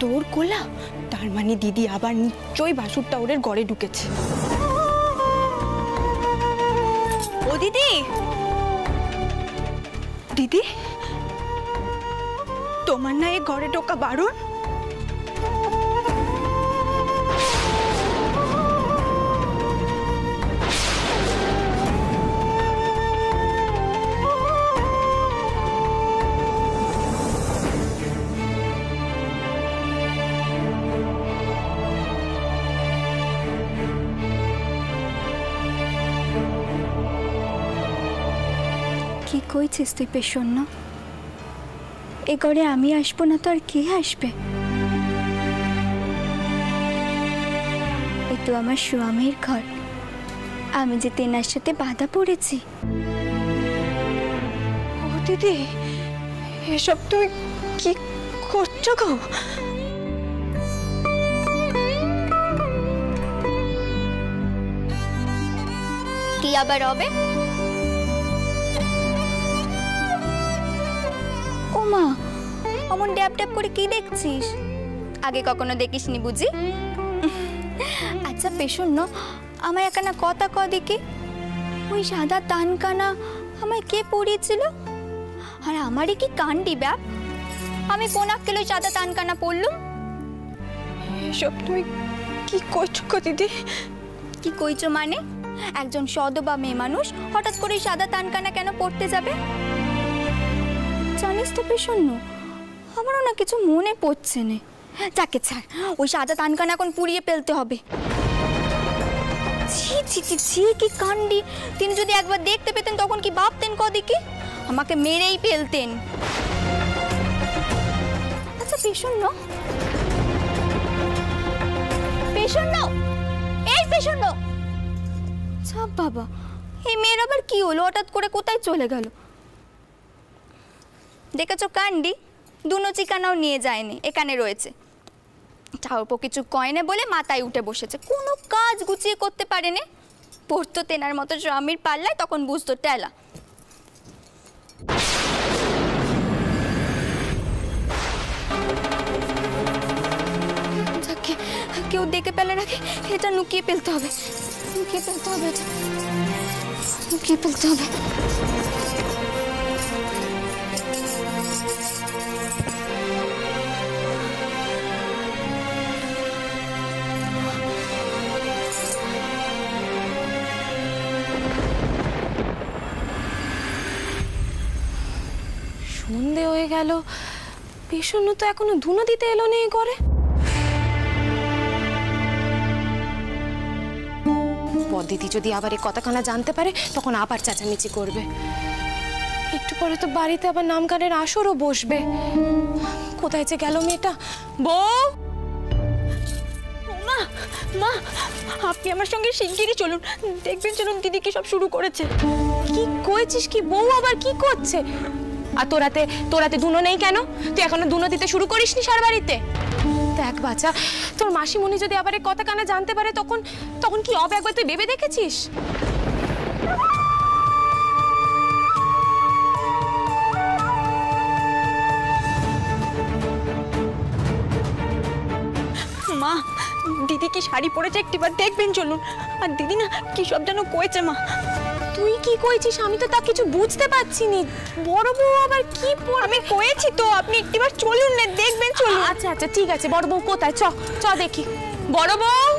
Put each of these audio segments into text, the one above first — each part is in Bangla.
তোর কোলা, তার মানে দিদি আবার নিশ্চয়ই বাসুর টাওয়ারের ঘরে ঢুকেছে। ও দিদি, দিদি তোমার না এই ঘরে ঢোকা বারণ? কি কইছিস তুই পেশন্য? এ ঘরে আমি আসবো না তো আর কে আসবে? এ তো আমার স্বামীর ঘর, আমি যে তেনার সাথে বাধা পড়েছি। ও দিদি, এসব তুমি কি করছো গো? কি আবার হবে? ওমা, অমন ড্যাব ড্যাব করে কি দেখছিস? আগে কখনো দেখিসনি বুঝি? আচ্ছা পেশন্য, আমায় একখানা কথা ক দেখি, ওই সাদা তানকানা আমায় কে পরিয়েছিল? আর আমারই কি কান্ডি ব্যাপ, আমি কোন আক্কেলে সাদা তানকানা পড়লুম? এসব তুমি কি করছো গো দিদি? কি কইছো মানে? একজন সদবা মেয়ে মানুষ হঠাৎ করে সাদা তানকানা কেন পড়তে যাবে? জানিস তো পেশন্য, আমারও না কিছু মনে পড়ছে না। যাকে ছাড়, ওই সাদা তানকানা এখন পুড়িয়ে ফেলতে হবে। ছি ছি ছি ছি, কি কান্ডি! তিনি যদি একবার দেখতে পেতেন তখন কি ভাবতেন কদিকে? আমাকে মেরেই ফেলতেন। আচ্ছা পেশন্য, পেশন্য, এই পেশন্য! ছাপ বাবা, এই মেয়ের আবার কি হলো? হঠাৎ করে কোথায় চলে গেল? দেখেছো কান্ডি, দুনো চিকানাও নিয়ে যায়নি, এখানে রয়েছে। ঠাউরপো কিছু কয়নে বলে মাথায় উঠে বসেছে, কোনো কাজ গুছিয়ে করতে পারেনি। পড়তো তেনার মতো স্বামীর পাল্লায়, তখন বুঝতো টেলা। কেউ দেখে পেলে নাকি? এটা লুকিয়ে ফেলতে হবে, লুকিয়ে ফেলতে হবে, এটা লুকিয়ে ফেলতে হবে। সন্ধে হয়ে গেল, পেশন্য তো এখনো ধুনো দিতে এলো নেই ঘরে। পদ্ধতি যদি আবার এই কথাখানা জানতে পারে তখন আবার চেঁচামেচি করবে। একটু পরে তো বাড়িতে আবার নামগানের আসরও বসবে। কোথায় যে গেল মেয়েটা? বউ, মা, মা, আপনি আমার সঙ্গে শিগগিরই চলুন, দেখবেন চলুন দিদি কি সব শুরু করেছে। কি কইছিস কি? বউ আবার কি করছে? আর তোরাতে দুনো নেই কেন? তুই এখনো দুনো দিতে শুরু করিসনি সার বাড়িতে? দেখ বাচ্চা, তোর মাসিমণি যদি আবার এই কথা কানে জানতে পারে তখন কি হবে একবার তুই ভেবে দেখেছিস? মা, দিদি কি শাড়ি পরেছে একটিবার দেখবেন চলুন। আর দিদি না কি সব যেন কয়েছে মা। তুই কি কইছিস? আমি তো তা কিছু বুঝতে পারছি নি। বড় বউ আবার কি পড়বে? আমি কয়েছি তো, আপনি একটিবার চলুন না, দেখবেন চলুন। আচ্ছা আচ্ছা ঠিক আছে, বড় বউ কোথায়? চ দেখি। বড় বউ,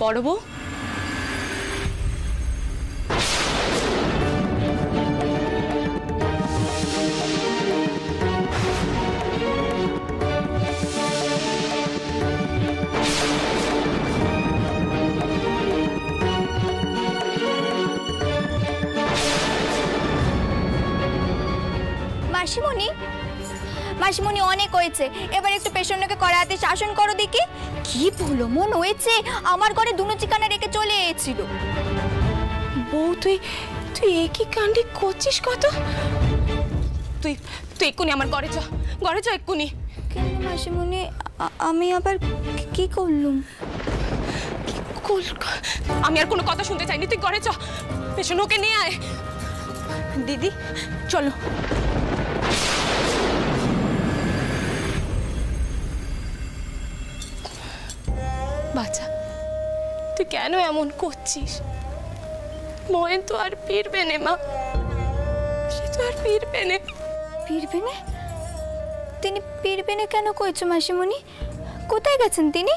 বড় বউ, মাসিমণি, মাসিমণি অনেক হয়েছে, এবার একটু পেশন্টকে করাতে শাসন করো দেখি। কি বলো মন হয়েছে? আমার ঘরে দুনো চিকানা রেখে চলে এসেছিল। বউ তুই একই কাণ্ডি করছিস কত? তুই এক্ষুনি আমার ঘরে চ, ঘরে চ এক্ষুনি। কেন মাসিমণি, আমি আবার কি করলুম? আমি আর কোনো কথা শুনতে চাইনি, তুই ঘরে চ, পেছন ওকে নিয়ে আয়। দিদি চলো। বাচ্চা, তুই কেন এমন করছিস? ময়েন তো আর ফিরবে না মা, সে তো আর ফিরবে না। ফিরবে না? তিনি ফিরবে না কেন কইছো মাসিমণি? কোথায় গেছেন তিনি?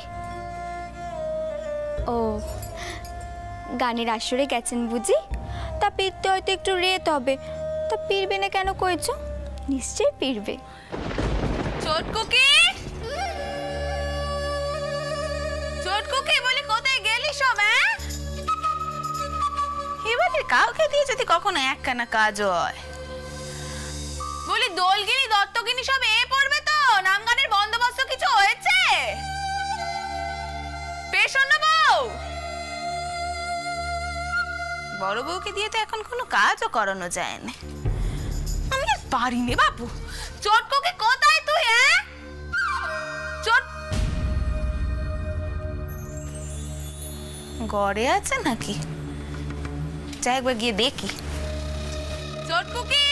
ও, গানের আসরে গেছেন বুঝি? তা ফিরতে হয়তো একটু রেত হবে। তা ফিরবে না কেন কইছো? নিশ্চয়ই ফিরবে। চটকুকি, চটকুকি বলি কোথায় গেলি সব? এবারে কাউকে দিয়ে যদি কখনো একখানা কাজ হয়, বলি দোলগিনি দত্তগিনি সব পড়বে তো? নাম গানের বন্দোবস্ত কিছু হয়েছে? পেশন বউ, বড় বউকে দিয়ে তো এখন কোনো কাজও করানো যায় না। আমি আর পারি নে বাপু। চটকুকি কোথায় তুই? ঘরে আছে নাকি? যাই একবার গিয়ে দেখি। চটকুকি,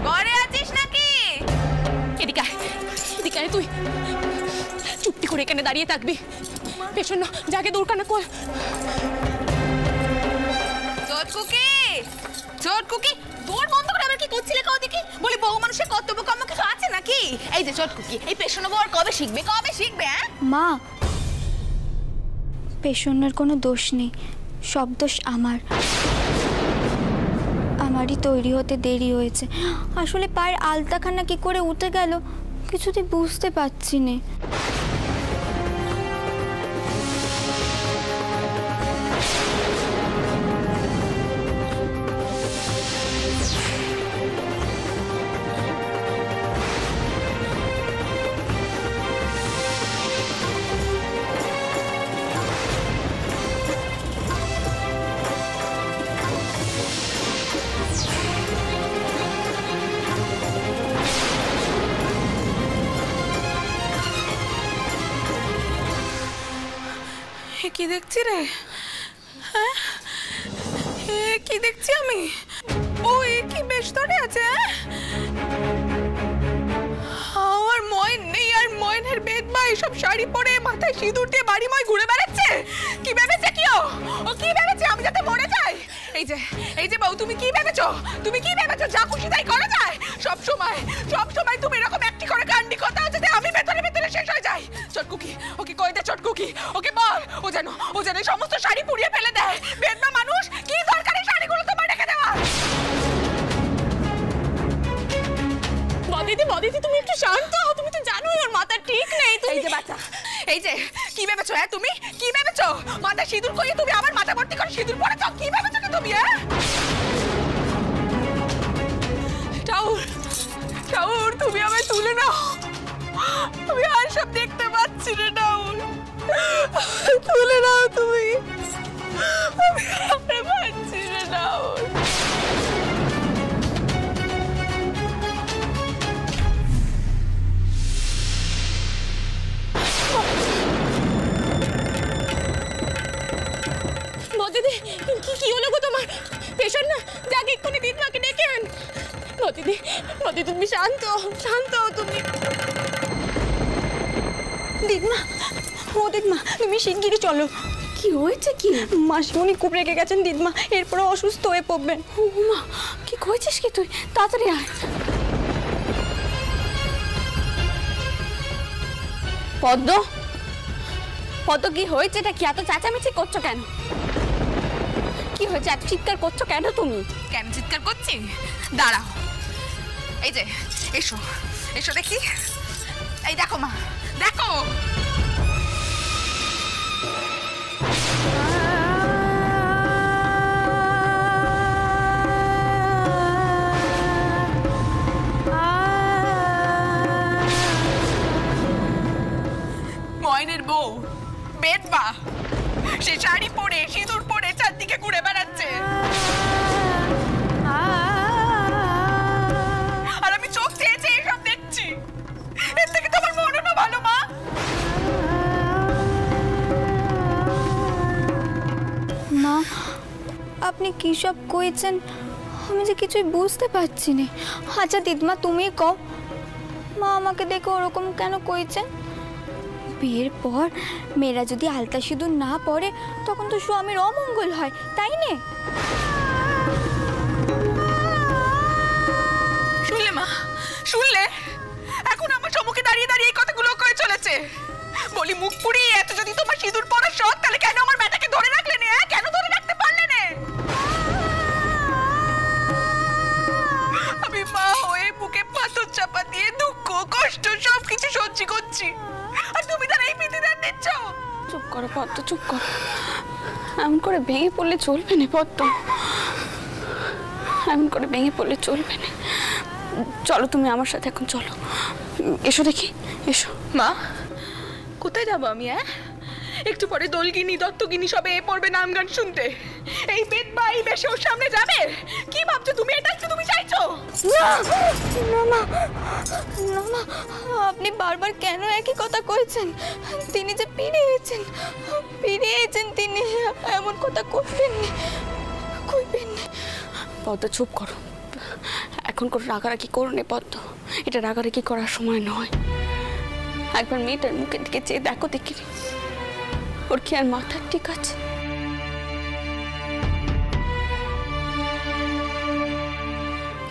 ঘরে আছিস নাকি? এদিকে আয়, এদিকে আয়, তুই চুপটি করে এখানে দাঁড়িয়ে থাকবি। পেছন যাকে দৌড়কানা কর। চটকুকি, চটকুকি, দৌড় বন্ধ করে আবার কি করছিলে কাউ দেখি? বলি বউ মানুষের কর্তব্য কর্ম কিছু আছে নাকি? এই যে চটকুকি, এই পেছন বউ আর কবে শিখবে? কবে শিখবে? মা, পেশনের কোনো দোষ নেই, সব দোষ আমার। আমারই তৈরি হতে দেরি হয়েছে। আসলে পায়ের আলতাখানা কি করে উঠে গেল কিছুতেই বুঝতে পারছি না। কি দেখছি রে? হ্যাঁ, কি দেখছি আমি? ও কি বেশ ধরে আছে? আর ময়ন নেই, আর ময়নের বেদবা এসব শাড়ি পরে মাথায় সিঁদুর দিয়ে বাড়িময় ঘুরে বেড়াচ্ছে। কি ভেবেছে কি ও কি ভেবেছে আমি যাতে মরে যাই? এই যে বউ, তুমি কি ভেবেছো? তুমি কি ভেবেছো যা খুশি তাই করা যায়? সব সময় তুমি এরকম একটি করে কান্ডি কথা যাতে আমি ভেতরে ভেতরে শেষ হয়ে যাই। চটকুকি, ওকে কই দে চটকুকি, ওকে বল ও যেন সমস্ত শাড়ি পুড়িয়ে ফেলে দেয়। বেদবা মানুষ, কি দরকার এই শাড়িগুলো তোমার রেখে দেওয়া? বদিদি তুমি একটু শান্ত হও, তুমি তো জানোই ওর মাথা ঠিক নেই। এই যে বাচ্চা, এই যে কি ভেবেছো? তুমি কি ভেবেছো? মাথা সিঁদুর করিয়ে তুমি আমার মাথা ভর্তি করে সিঁদুর পরেছো? কি ভেবেছো কি তুমি? ঠাউর, তুমি আমায় তুলে নাও, আমি আর সব দেখতে পাচ্ছি না। ঠাউর, তুলে নাও তুমি, আমি আর পাচ্ছি না। ঠাউর, বদিদি কি হলো গো তোমার? পেছন না, যাকে এক্ষুনি দিদমাকে ডেকে আন। বদিদি তুমি শান্ত হও তুমি। দিদমা, ও দিদমা, তুমি শিগগিরই চলো। কি হয়েছে কি? মাসিমণি খুব রেগে গেছেন দিদমা, এরপরে অসুস্থ হয়ে পড়বেন। মা, কি কইছিস কি তুই? তাড়াতাড়ি আয়। পদ্ম কি হয়েছে? এটা কি এত চেঁচামেচি করছো কেন? কি হয়েছে, এত চিৎকার করছো কেন তুমি? কেন চিৎকার করছি? দাঁড়াও, এই যে এসো দেখি। এই দেখো মা, দেখো। ময়নের বউ বেদবা, সে শাড়ি পরে সিঁদুর পরে চারদিকে ঘুরে বেড়াচ্ছে। আর আমি চোখ চেয়েছি এইসব মা, আপনি কি সব কইছেন আমি যে কিছুই বুঝতে পারছি না। আচ্ছা দিদমা তুমি কও, মা আমাকে দেখে ওরকম কেন কইছেন? বিয়ের পর মেয়েরা যদি আলতা সিঁদুর না পরে তখন তো স্বামীর অমঙ্গল হয়, তাই না? শুনলে মা, শুনলে? এখন আমার সম্মুখে দাঁড়িয়ে দাঁড়িয়ে এই কথাগুলো কয়ে চলেছে। বলি মুখ পুড়িয়ে এত যদি তোমার সিঁদুর পরার শখ, তাহলে কেন আমার বেটাকে ধরে রাখলে না? কেন ধরে রাখতে পারলে না? আমি মা হয়ে বুকে পাথর চাপা দিয়ে দুঃখ কষ্ট সবকিছু সহ্য করছি, আর তুমি তার এই প্রতিদান দিচ্ছ। চুপ করো পদ্ম, চুপ করো। এমন করে ভেঙে পড়লে চলবে না পদ্ম, এমন করে ভেঙে পড়লে চলবে না। চলো তুমি আমার সাথে এখন, চলো এসো দেখি, এসো। মা, কোথায় যাবো আমি? একটু পরে দোলগিনি দত্তগিনি সবে এ পড়বে নাম গান শুনতে। এই বেদ বা এই বেশে ওর সামনে যাবে? কি ভাবছো তুমি? এটা তুমি চাইছো? না না মা, না মা, আপনি বারবার কেন একই কথা কইছেন? তিনি যে পিড়িয়েছেন, পিড়িয়েছেন তিনি, এমন কথা কইবেন না, কইবেন না। পদ্ম চুপ করো, এখন করে রাগারাগি করো না পদ্ম, এটা রাগারাগি করার সময় নয়। একবার মেয়েটার মুখের দিকে চেয়ে দেখো দেখি, ওর কি আর মাথা ঠিক আছে?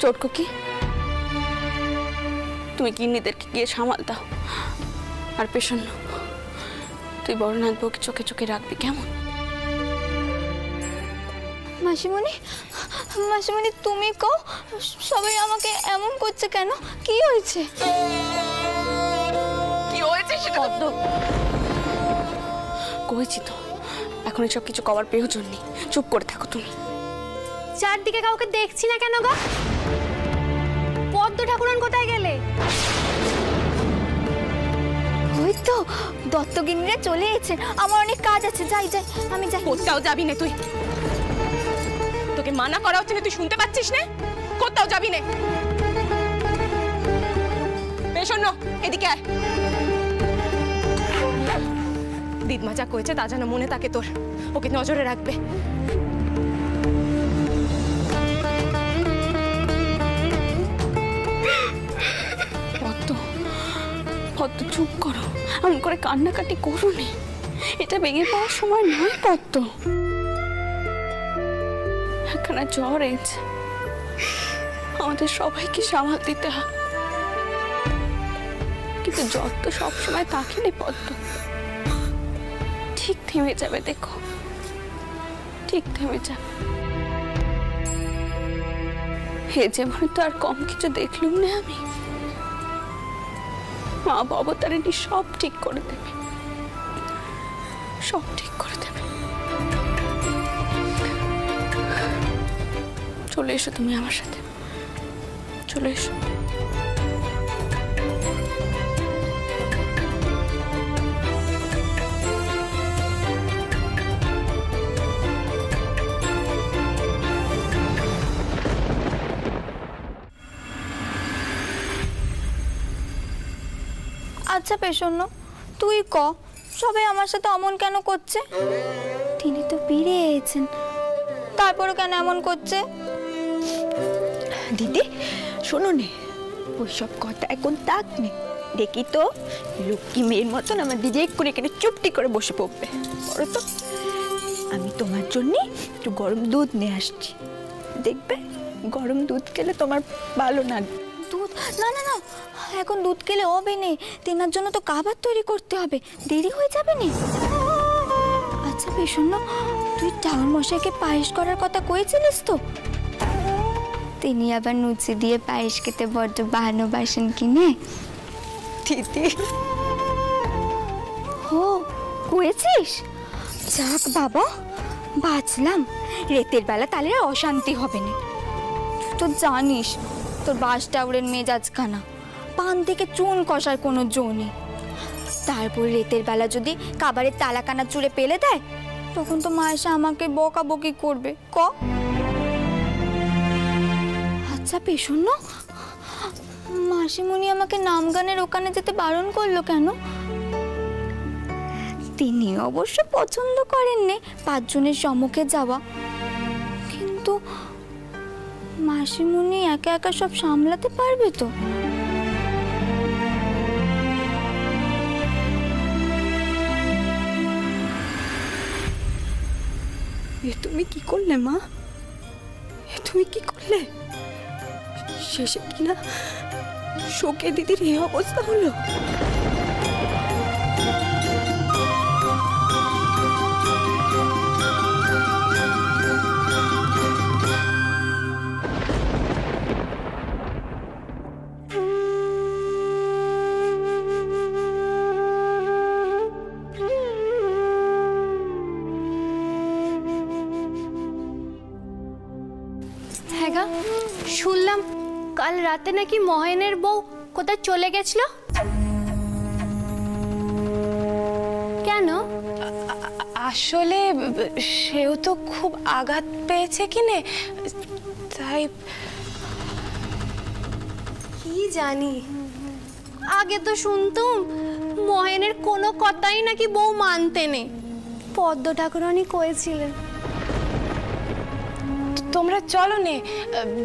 চটকো কি, তুমি গিন্নিদেরকে গিয়ে সামাল দাও, আর পেছন তুই বড়নাথ বউকে চোখে চোখে রাখবি, কেমন? মাসিমণি, মাসিমণি তুমি কও, সবাই আমাকে এমন করছে কেন? কি হয়েছে? কি হয়েছে সেটা পদ্ম, কইছি তো, এখন এসব কিছু করার প্রয়োজন নেই, চুপ করে থাকো তুমি। চারদিকে কাউকে দেখছি না কেন গো? পদ্ম ঠাকুরন কোথায় গেলে? ওই তো দত্তগিন্নিরা চলে এসেছে, আমার অনেক কাজ আছে, যাই যাই, আমি যাই। কোথাও যাবি না তুই, তোকে মানা করা হচ্ছে না, তুই শুনতে পাচ্ছিস না? কোথাও যাবি না। পেছন এদিকে আয়। দিদমা যা কয়েছে তা যেন মনে থাকে তোর, ওকে নজরে রাখবে। পদ্ম, পদ্ম চুপ করো, এমন করে কান্নাকাটি করো নি, এটা ভেঙে পাওয়ার সময় নয় পদ্ম। একখানা জ্বর এসেছে, আমাদের সবাইকে সামাল দিতে হয়, কিন্তু জ্বর তো সবসময় থাকে না পদ্ম, ঠিক থেমে যাবে, দেখো ঠিক থেমে যাবে। হে জীবনে তো আর কম কিছু দেখলুম না আমি, মা অবতারিণী সব ঠিক করে দেবে, সব ঠিক করে দেবে। চলে এসো তুমি আমার সাথে, চলে এসো। আচ্ছা পেশন্য, তুই ক, সবাই আমার সাথে অমন কেন করছে? তিনি তো পিড়িয়েছেন, তারপরে কেন এমন করছে? দিদি শোনো নে, ওইসব কথা এখন তাক নে, দেখি তো লক্ষ্মী মেয়ের মতন আমার দিদি করে এখানে চুপটি করে বসে পড়বে। বলো তো, আমি তোমার জন্য একটু গরম দুধ নিয়ে আসছি, দেখবে গরম দুধ খেলে তোমার ভালো লাগবে। দুধ? না না না, এখন দুধ খেলে হবে না, তেনার জন্য তো খাবার তৈরি করতে হবে, দেরি হয়ে যাবে না। আচ্ছা পেশন্য, তুই টাউন মশাইকে পায়েস করার কথা কয়েছিলিস তো? তিনি আবার নুচি দিয়ে পায়েস খেতে বড্ড ভালোবাসেন কিনে। দিদি ও কয়েছিস? যাক বাবা, বাঁচলাম, রাতের বেলা তাহলে আর অশান্তি হবে না। তুই তো জানিস তোর বাস টাউরের মেজাজ খানা, পান থেকে চুন কষার কোনো জো নেই। তারপর রাতের বেলা যদি কাবারের তালাকানা চুড়ে পেলে দেয়, তখন তো মা এসে আমাকে বকাবকি করবে। ক আচ্ছা পেশন্য, মাসিমণি আমাকে নাম গানের ওখানে যেতে বারণ করলো কেন? তিনি অবশ্য পছন্দ করেননি 5 জনের সম্মুখে যাওয়া, কিন্তু মাসিমণি একা একা সব সামলাতে পারবে তো? এ তুমি কি করলে মা? এ তুমি কি করলে? শেষে কিনা শোকে দিদির এই অবস্থা হলো। হ্যাঁ গা, শুনলাম কাল রাতে নাকি মহেনের বউ কোথায় চলে গেছিল। কেন? আসলে সেও তো খুব আঘাত পেয়েছে কিনে, তাই। কি জানি, আগে তো শুনতুম মহেনের কোনো কথাই নাকি বউ মানতে নেই, পদ্ম ঠাকুরানী কয়েছিলেন। তোমরা চলো নে,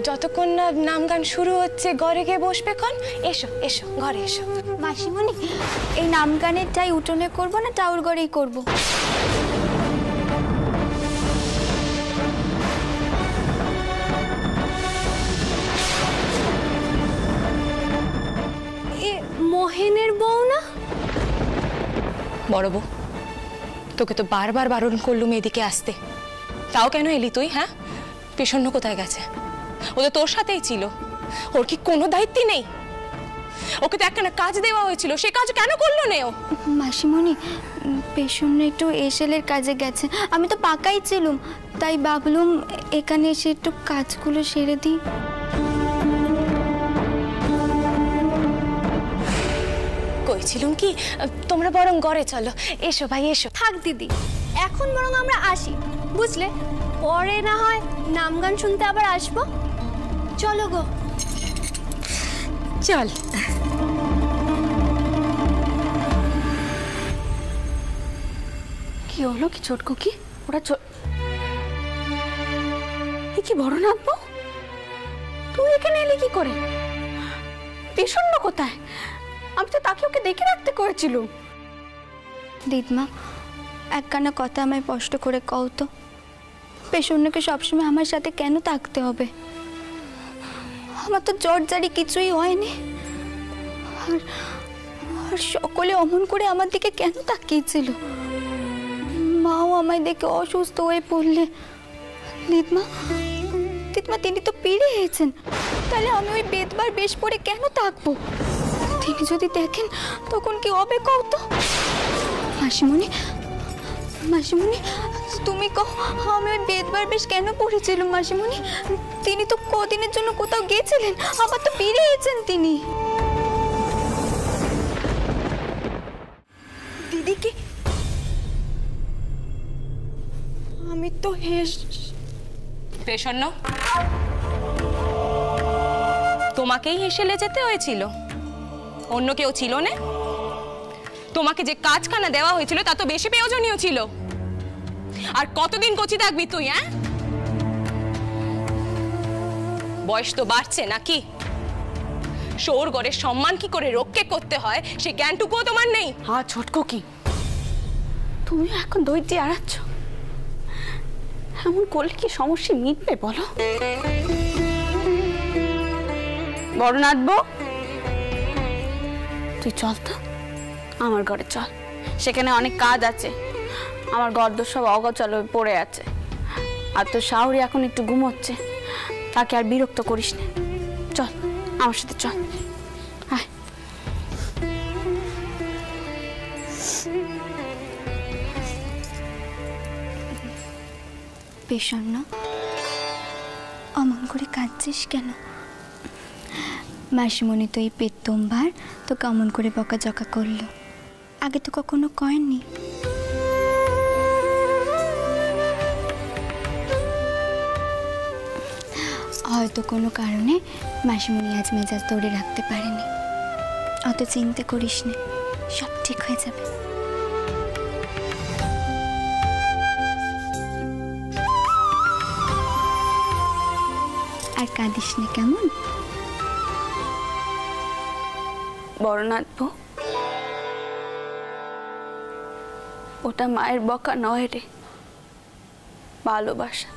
যতক্ষণ না নাম গান শুরু হচ্ছে ঘরে গিয়ে বসবে কোন। এসো এসো, ঘরে এসো। মাসিমণি, এই নাম গানের চাই উঠোনে করবো না টাউর ঘরেই করবো? এ মহেনের বউ না? বড় বউ, তোকে তো বারবার বারণ করলুম এদিকে আসতে, তাও কেন এলি তুই? হ্যাঁ, পেশন্য কোথায় গেছে? ও তো তোর সাথেই ছিল, ওর কি কোনো দায়িত্ব নেই? ওকে তো একখানা কাজ দেওয়া হয়েছিল, সে কাজ কেন করলো না ও? মাসিমণি, পেছনে একটু এসেলের কাজে গেছে, আমি তো পাকাই ছিলুম, তাই ভাবলুম এখানে এসে একটু কাজগুলো সেরে দিই। কইছিলুম কি, তোমরা বরং ঘরে চলো। এসো ভাই এসো। থাক দিদি, এখন বরং আমরা আসি, বুঝলে? পরে না হয় নাম গান শুনতে আবার আসবো। চলো গো। চল। কি হলো কি ছোটকু? কি ওরা এ কি বড় নাথবো? তুই এখানে এলি কি করে? পেছন্ন কোথায়? আমি তো তাকে ওকে দেখে রাখতে করেছিল। দিদমা, একখানা কথা আমায় স্পষ্ট করে কও তো, পেছনকে সবসময় আমার সাথে কেন থাকতে হবে? আমার তো জ্বর জারি কিছুই হয়নি, আর সকলে অমন করে আমার দিকে কেন তাকিয়েছিল? মাও আমায় দেখে অসুস্থ হয়ে পড়লে, দিদমা দিদমা তিনি তো পেরে গেছেন, তাহলে আমি ওই বেদবার বেশ পরে কেন থাকবো? তিনি যদি দেখেন তখন কি হবে কও তো? মাসিমণি, মাসিমণি তুমি কও, আমি ওই বেদবার বেশ কেন পড়েছিলাম? মাসিমণি, তিনি তো কদিনের জন্য কোথাও গেছিলেন, আবার তো ফিরে এসেছেন তিনি। দিদিকে আমি তো পেছন্ন, তোমাকেই হেসেলে যেতে হয়েছিল, অন্য কেউ ছিল না। তোমাকে যে কাজখানা দেওয়া হয়েছিল তা তো বেশি প্রয়োজনীয় ছিল। আর কতদিন কচি থাকবি তুই? হ্যাঁ, বয়স তো বাড়ছে নাকি? শোর ঘরের সম্মান কি করে রক্ষে করতে হয় সে জ্ঞানটুকুও তোমার নেই। হ্যাঁ ছোটকু, কি তুমি এখন ধৈর্য হারাচ্ছ? এমন করলে কি সমস্যা মিটবে বলো? বড় নাথবো, তুই চল তো আমার ঘরে চল, সেখানে অনেক কাজ আছে। আমার গর্দ সব অগোছাল হয়ে পড়ে আছে, আর তোর শাশুড়ি এখন একটু ঘুমোচ্ছে, তাকে আর বিরক্ত করিস না। চল আমার সাথে চল, আয়। পেছন্ন, অমন করে কাঁদছিস কেন? মাসিমণি তো এই প্রথমবার তোকে অমন করে বকাঝকা করলো, আগে তো কখনো করেননি। হয়তো কোনো কারণে মাসিমণি আজ মেজাজ ধরে রাখতে পারেনি, অত চিন্তা করিস না, সব ঠিক হয়ে যাবে। কাঁদিস না কেমন? বড় নাথবো, ওটা মায়ের বকা নয় রে, ভালোবাসা।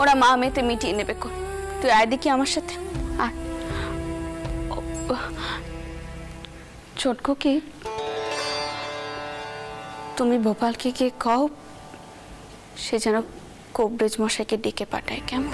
ওরা মা মেয়েতে মিটিয়ে নেবে কোন। তুই আয় দেখি আমার সাথে। আর ছোটকো কি তুমি ভোপালকে গিয়ে কও সে যেন কোবরেজ মশাইকে ডেকে পাঠায়, কেমন?